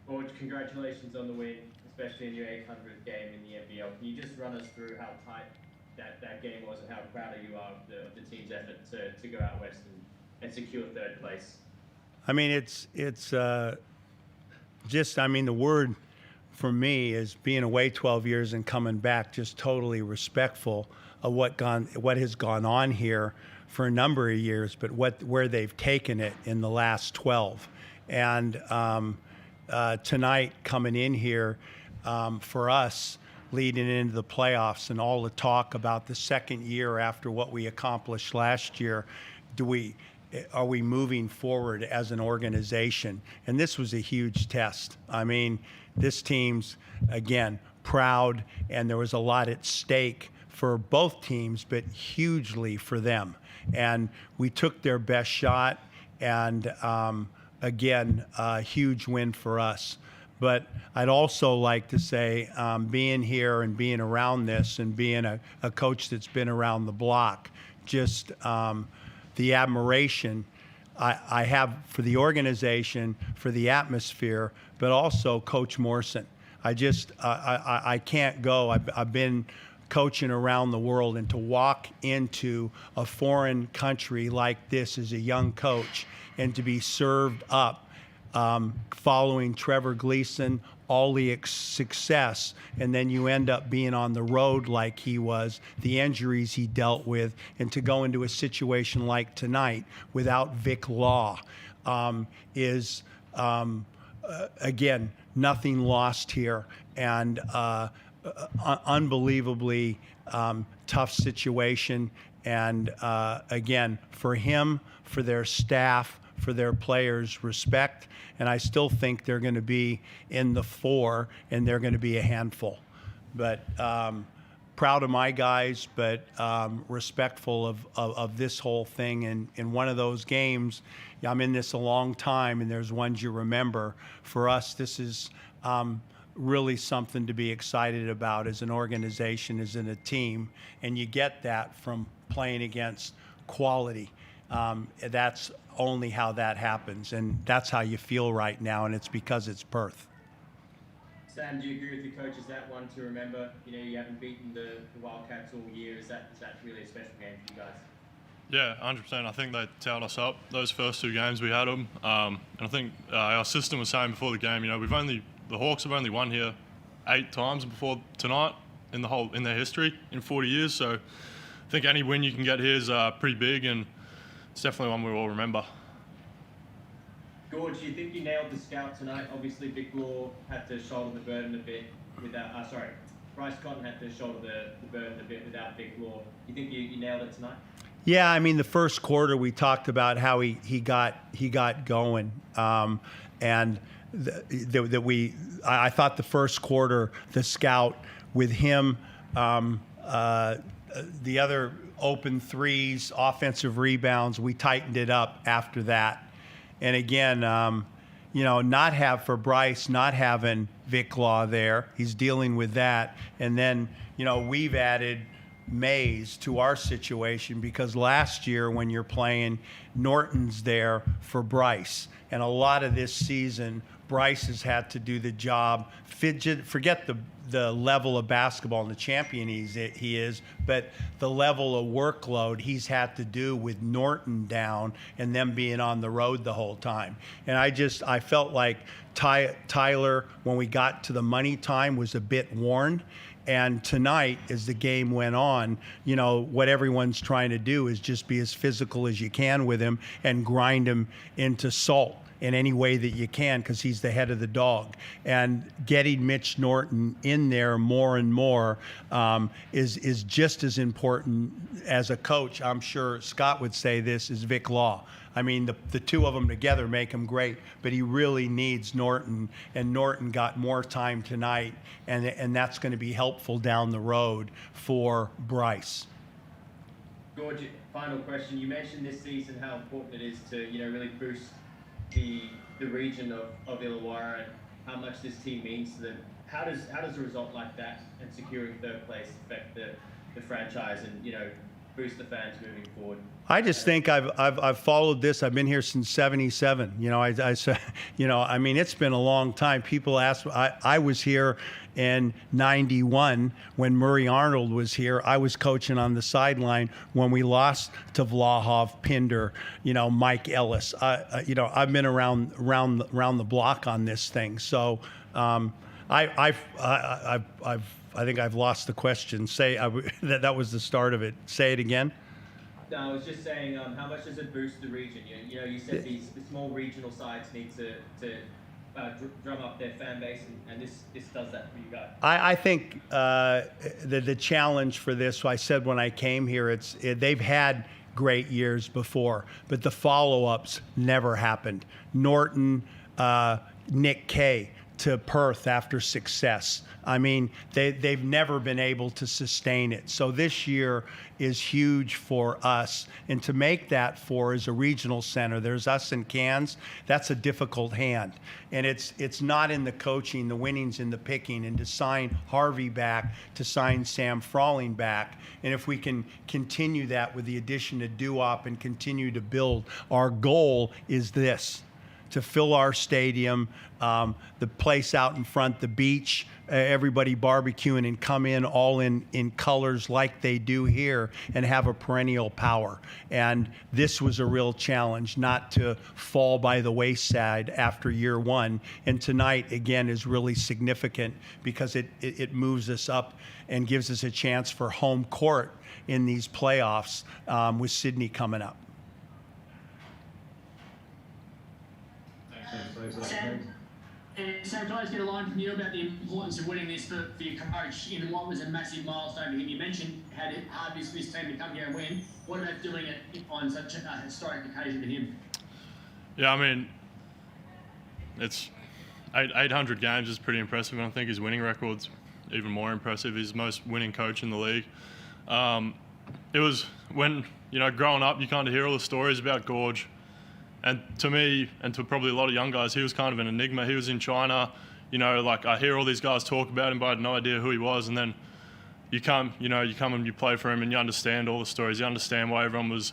Well, congratulations on the win, especially in your 800th game in the NBL. Can you just run us through how tight that game was and how proud you are of the team's effort to go out west and secure third place? I mean, it's just, I mean, the word for me is being away 12 years and coming back, just totally respectful of what has gone on here for a number of years, but where they've taken it in the last 12. And tonight coming in here for us, leading into the playoffs and all the talk about the second year after what we accomplished last year, are we moving forward as an organization? And this was a huge test. I mean, this team's, again, proud, and there was a lot at stake for both teams, but hugely for them. And we took their best shot, and again, a huge win for us. But I'd also like to say, being here and being around this and being a coach that's been around the block, just the admiration I have for the organization, for the atmosphere, but also Coach Morrison. I can't go. I've been coaching around the world, and to walk into a foreign country like this as a young coach and to be served up following Trevor Gleason, all the success, and then you end up being on the road like he was, the injuries he dealt with, and to go into a situation like tonight without Vic Law is, again, nothing lost here, and unbelievably tough situation. And again, for him, for their staff, for their players, respect, and I still think they're going to be in the 4, and they're going to be a handful. But proud of my guys, but respectful of this whole thing. And in one of those games, I'm in this a long time, and there's ones you remember. For us, this is really something to be excited about as an organization, as in a team, and you get that from playing against quality. That's only how that happens, and that's how you feel right now, and it's because it's Perth. Sam, do you agree with your coach? Is that one to remember? You know, you haven't beaten the Wildcats all year. Is that really a special game for you guys? Yeah, 100%. I think they towed us up those first 2 games we had them, and I think our assistant was saying before the game, you know, the Hawks have only won here 8 times before tonight in their history in 40 years. So I think any win you can get here is pretty big, and it's definitely one we all remember. Gorge, do you think you nailed the scout tonight? Obviously, Vic Law had to shoulder the burden a bit without. Bryce Cotton had to shoulder the burden a bit without Vic Law. You think you nailed it tonight? Yeah, I mean, the first quarter we talked about how he got going, and I thought the first quarter, the scout with him, the other open threes, offensive rebounds, we tightened it up after that. And again, you know, for Bryce not having Vic Law there, he's dealing with that. And then, you know, we've added Mays to our situation because last year when you're playing, Norton's there for Bryce. And a lot of this season, Bryce has had to do the job. Forget the level of basketball and the champion he is, but the level of workload he's had to do with Norton down and them being on the road the whole time. And I felt like Tyler, when we got to the money time, was a bit worn. And tonight, as the game went on, you know, what everyone's trying to do is just be as physical as you can with him and grind him into salt in any way that you can, because he's the head of the dog. And getting Mitch Norton in there more and more is just as important as a coach. I'm sure Scott would say this, is Vic Law. I mean, the two of them together make him great, but he really needs Norton, and Norton got more time tonight, and that's going to be helpful down the road for Bryce. Gorge, final question. You mentioned this season how important it is to, you know, really boost the region of Illawarra and how much this team means to them. How does a result like that and securing third place affect the franchise and, you know, boost the fans moving forward? I just think I've followed this. I've been here since '77. You know, I said, you know, I mean, it's been a long time. People ask. I was here in '91 when Murray Arnold was here. I was coaching on the sideline when we lost to Vlahov, Pinder, you know, Mike Ellis. You know, I've been around the block on this thing. So I think I've lost the question. That was the start of it. Say it again. No, I was just saying, how much does it boost the region? You know, you said these small regional sides need to drum up their fan base, and this does that for you guys. I think the challenge for this, I said when I came here, they've had great years before, but the follow-ups never happened. Norton, Nick Kay to Perth after success. I mean, they've never been able to sustain it. So this year is huge for us. And to make that for as a regional center, there's us and Cairns, that's a difficult hand. And it's not in the coaching, the winning's in the picking. And to sign Harvey back, to sign Sam Froling back, and if we can continue that with the addition of Duop and continue to build, our goal is this: to fill our stadium, the place out in front, the beach, everybody barbecuing and come in all in colors like they do here and have a perennial power. And this was a real challenge, not to fall by the wayside after year one. And tonight, again, is really significant because it moves us up and gives us a chance for home court in these playoffs with Sydney coming up. Sam, can I just get a line from you about the importance of winning this for your coach in what was a massive milestone for him? You mentioned how hard it is for this team to come here and win. What about doing it on such a historic occasion for him? Yeah, I mean, it's 800 games is pretty impressive, and I think his winning record's even more impressive. He's the most winning coach in the league. It was when, you know, growing up, you kind of hear all the stories about Gorge. And to me, and to probably a lot of young guys, he was kind of an enigma. He was in China, you know, like I hear all these guys talk about him, but I had no idea who he was. And then you come and you play for him and you understand all the stories. You understand why everyone was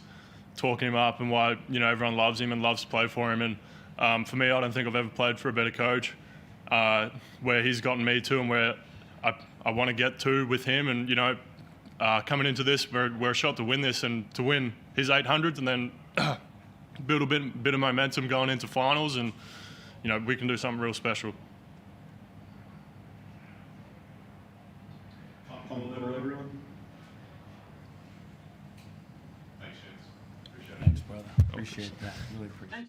talking him up and why, you know, everyone loves him and loves to play for him. And for me, I don't think I've ever played for a better coach, where he's gotten me to and where I want to get to with him. And, you know, coming into this, we're a shot to win this and to win his 800s and then build a bit of momentum going into finals, and you know we can do something real special. Thanks, brother. Appreciate that. Really appreciate it.